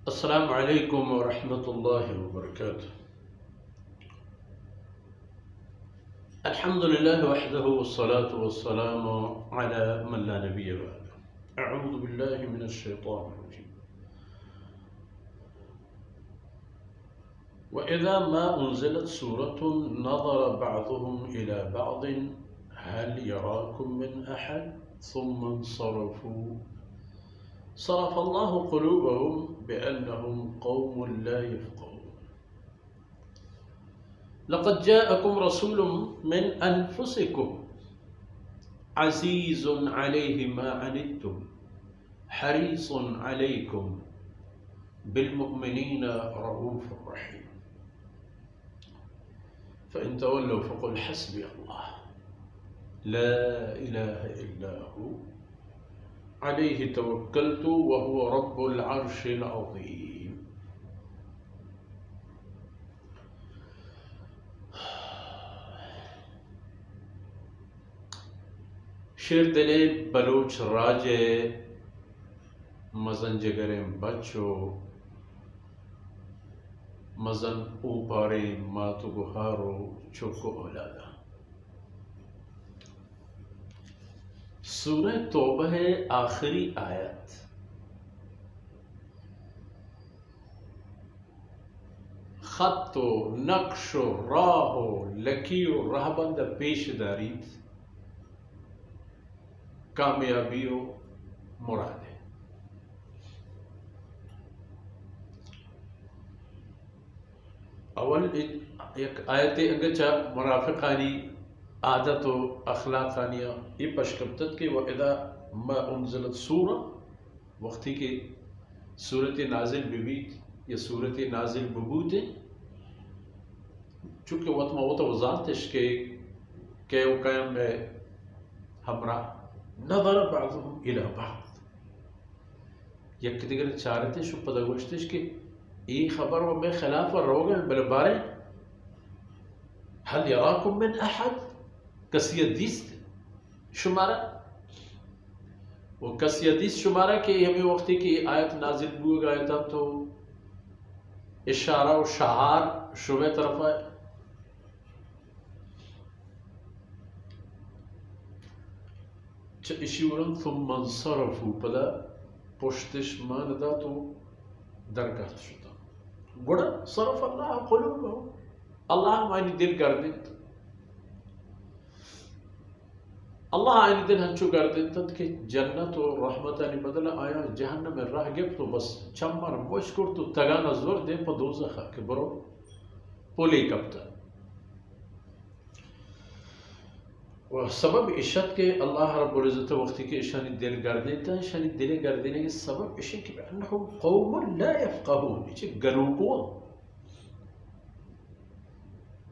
अस्सलामु अलैकुम वरहमतुल्लाहि वबरकातुह। अल्हम्दुलिल्लाहि वहदहु वस्सलातु वस्सलामु अला मन ला नबिय्य बअदह। अऊज़ु बिल्लाहि मिनश शैतानिर रजीम। व इज़ा मा उन्ज़िलत सूरतुन नज़र बअज़ुहुम इला बअज़िन हल यराकुम मिन अहद सुम्मा इंसरफू सरफ़ल्लाहु क़ुलूबहुम बिअन्नहुम क़ौमुन ला यफ़क़हून। लक़द जाअकुम रसूलुम मिन अनफ़ुसिकुम अज़ीज़ुन अलैहि मा अनित्तुम हरीसुन अलैकुम बिलमुअमिनीना रऊफ़ुर रहीम। फ़इन तवल्लव फ़क़ुल हस्बी अल्लाह ला इलाहा इल्ला हु अलैहि तवक्कलतु व हुवा रब्बुल अर्शिल अज़ीम। शेर दिले बलोच राजे मजन जगरें बच्चो मजन ऊपारे मातु गुहारो चुको औलादा। सूरह तौबा है आखिरी आयत। खत्तो नक्शो राहो लकीरो राहबंद पेशदारी कामयाबियो मुराद है। अवल एक आयत अगचा मुनाफिकानी आदत व अखलाकानिया ये पशकबतत के वक़दा मा उन्ज़िलत सूरा वक्ती के सूरत नाजिल बिबीत या सूरत नाजिल बबूत चूँकि वतमा वो तो वजातश के वक़ाम में हमरा नज़र बअज़ुहुम इला बअज़ यक दिगर चारते शु पदगोश्तश के ये खबर व में खिलाफ रोगन बलबारे हल यराकुम मिन अहद कसियदीस शुमारा वो कसियदीस शुमारा के हमें वक्ती की आयत नाजिल हुई गया था तो इशारा और शहार शुबे तरफ है। इशिवरन थुम्मा इंसरफू पदा पुश्तिश मान दा तो दरगाह शुदा गुड़ा सरफ अल्लाह क़ुलूबहुम अल्लाह मानी दिल कर दे अल्लाह आयन दिन हंचु कर देता कि जन्नत और रहमत आनी बदला आया जहन्नम में राह गिफ्ट तो बस चम्मर मुश्कुर तो तगाना जोर दे पर दोज़ख के बरो पोली कब्ता वह सबब इश्क़ के अल्लाह रब्बुल इज़्ज़त वक्ती के शानी दिल कर देता है। शानी दिल कर देने के सबब इश्क़ के अन्नहुम क़ौमुन ला यफ़क़हून इसे गरूको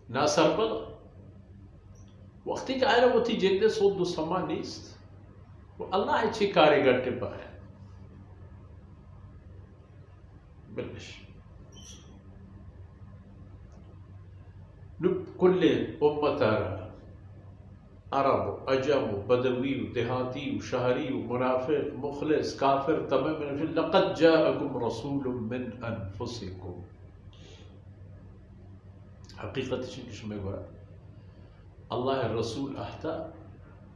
ना सरबल वक्ती का आयला वो थी जिंदे सोद समा नीस्त वो अल्लाह अच्छी कारीगर टिपा है बिल्कुल नुब कुल्ले उम्मतारा अरब अजम बदवी देहाती शहरी मुनाफिक मुखलिस काफिर तमाम लक़द जाअकुम रसूलुम मिन अनफुसिकुम हकीकत में गोरा अल्लाह रसूल ahta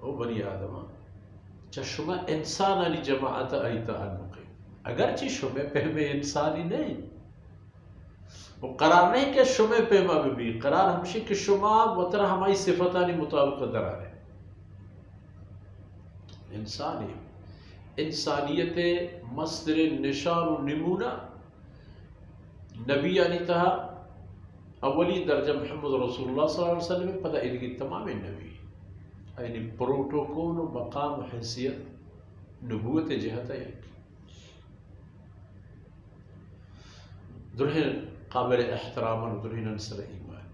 ओ बनी आदमा चशमा इंसानी जमाअत आई ताल्लुक़ अगरचे शुमे पहमे इंसानी नहीं वो करार नहीं कि शुमे पहमा भी करार हमशे कि शुमा वतर हमारी सिफतानी मुताबिक दरार है इंसानी इंसानियत मस्दर निशान नमूना नबी यानी तहा अवली दर्जा मोहम्मद रसूलुल्लाह सल्लल्लाहु अलैहि वसल्लम पता इनकी तमाम नबी यानी प्रोटोकॉल व मकाम हैसियत नबूवत जहत है दुल्हन काबिल एहतराम दुल्हन सर ईमान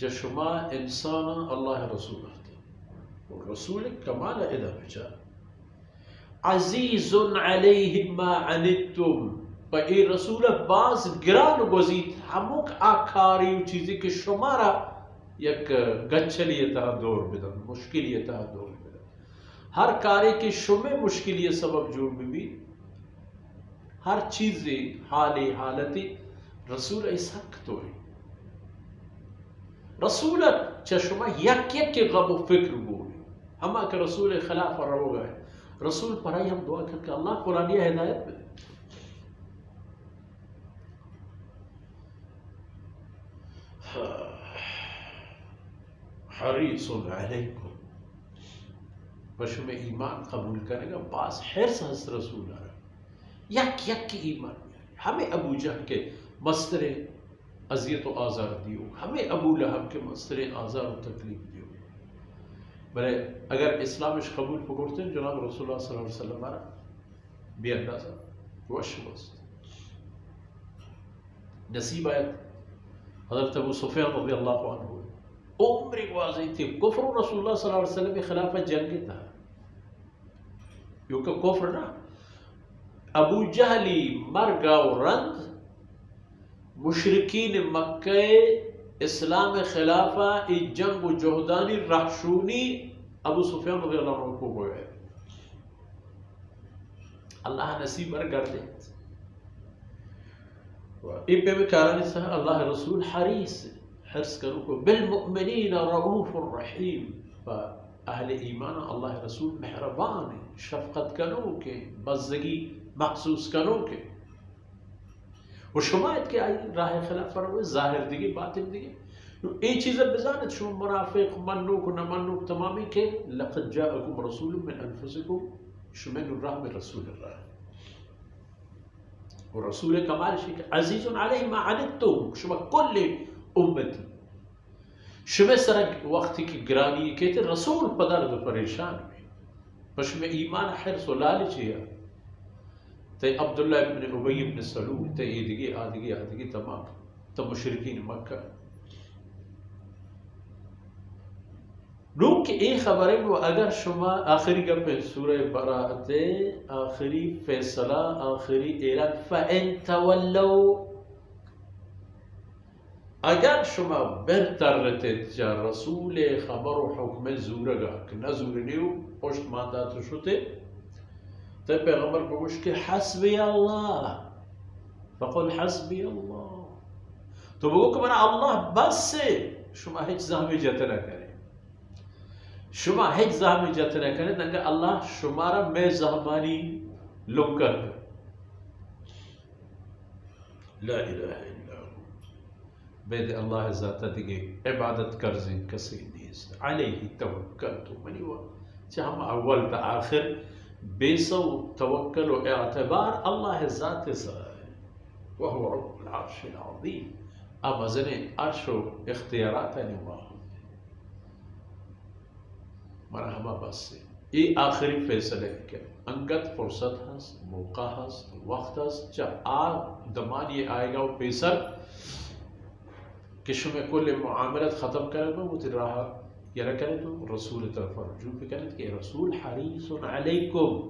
जशुमा इंसान अल्लाह रसूल और रसूल कमाल इदा बचा अज़ीज़ुन अलैहि मा अनित्तुम पर ए रसूल बाज गिरान गुज़ीत हमक आखारी चीज़ें के शुमारा यक गच्छलियता दौर बिदन मुश्किलियता दौर बिदन हर कार्य के शुमे मुश्किल ये सबब जोड़ भी هر چیزی حالتی رسول ایسک توی رسول چشما یک غم و فکر بود اما که رسول خلاف رو گئے رسول برای هم دعا کرد که الله قرآنی هدایت بده. حریص علیکم و شما ایمان قبول کرنے گا باز حرص هست رسول را یک ایمان ہمیں ابو جہل کے مستر اذیت و آزار دیو ہمیں ابو لہب کے مستر آزار و تکلیف دیو بلے اگر اسلامش قبول پکڑتے ہیں جناب رسول اللہ صلی اللہ علیہ وسلم ہمارا بے اندازہ وش وست نصیب آیت حضرت ابو سفیان رضی اللہ عنہ عمر واضح تھی کفر رسول اللہ صلی اللہ علیہ وسلم کے خلاف جنگ تھا کیونکہ کفر نا ابو جہلی مرگا و رند مشرکین مکہ اسلام خلافہ ای جنگ و جہدانی رحشونی ابو سفیان رضی اللہ عنہ کو ہوئے اللہ نصیب برگر دیت ای پہ میں کارانی سا اللہ رسول حریص حرص کرو کو بالمؤمنین رؤوف الرحیم اہل ایمان اللہ رسول مہربان شفقت کنو کے بزدگی محسوس کنو کے و شمایت کے آئی راہ خلاف فرمائے ظاہر دیگی باطن دیگی ای چیزیں بزانت شما منافق منوک و نمنوک تمامی کے لقد جاءکم رسول من انفسکم شما راہ میں رسول اللہ و رسول کمال شکر عزیز علیہ ما عنتم شما کل امتی شما سرک وقتی کی گرانی کہتے رسول پدر دو پریشان بھی پس میں ایمان حرص و لالچ ہے تے عبداللہ ابن ابی ابن سلول تے آدگی تمام تو مشرکین مکہ نو کہ ای خبریں وہ اگر شما آخری گپ سورہ براءت آخری فیصلہ آخری اعلان فَإِن تَوَلَّوْا اگر شما بہتر رتید جا رسول خبر و حکم زورگا کہ نہ زورنیو پشت ماندات شده تو پیغمبر بگوش کہ حسبی اللہ فقل حسبی اللہ تو بگو کہ منا اللہ بس سے شما ہیچ زحمی جت نہ کرے شما ہیچ زحمی جت نہ کرے تنگا اللہ شمارا میں زحمانی لکر لا الہ الا بید اللہ ذات دیگے عبادت کرزیں کسی نیست علیہ توکلتو منی وہ چاہم اول تا آخر بیسو توکل و اعتبار اللہ ذات ذات وہو رب العرش العظیم اب ازن عرش و اختیارات نواہ مرحبا بس سے یہ آخری فیصلے کہ انگت فرصت ہست موقع ہست وقت ہست چاہ آگ دمانی آئے گا و پیسر کہ شما کل معاملت ختم کرے تو وہ راہ یہ کرے تو رسول طرف رجوع پہ کرے کہ رسول حریص علیکم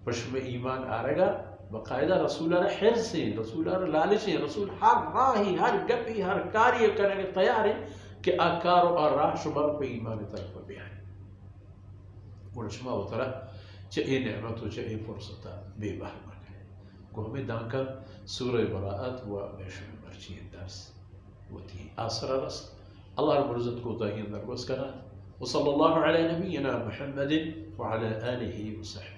پر شما ایمان آرے گا باقاعدہ رسول اللہ حرص ہیں رسول اللہ لالچ ہیں رسول ہر راہی ہر گپی ہر کاری کرنے کے تیار ہیں کہ آکار و راہ شما پہ ایمان طرف بیان اور شما وہ طرح چاہے نعمت و چاہے فرصتا بے بہر کرے کو ہمیں دانکر سورہ براءت و بیشم مرچی درس وتي آسر رست الله رب العزة كوتاهين دربوس كانت وصلى الله على نبينا محمد وعلى آله وصحبه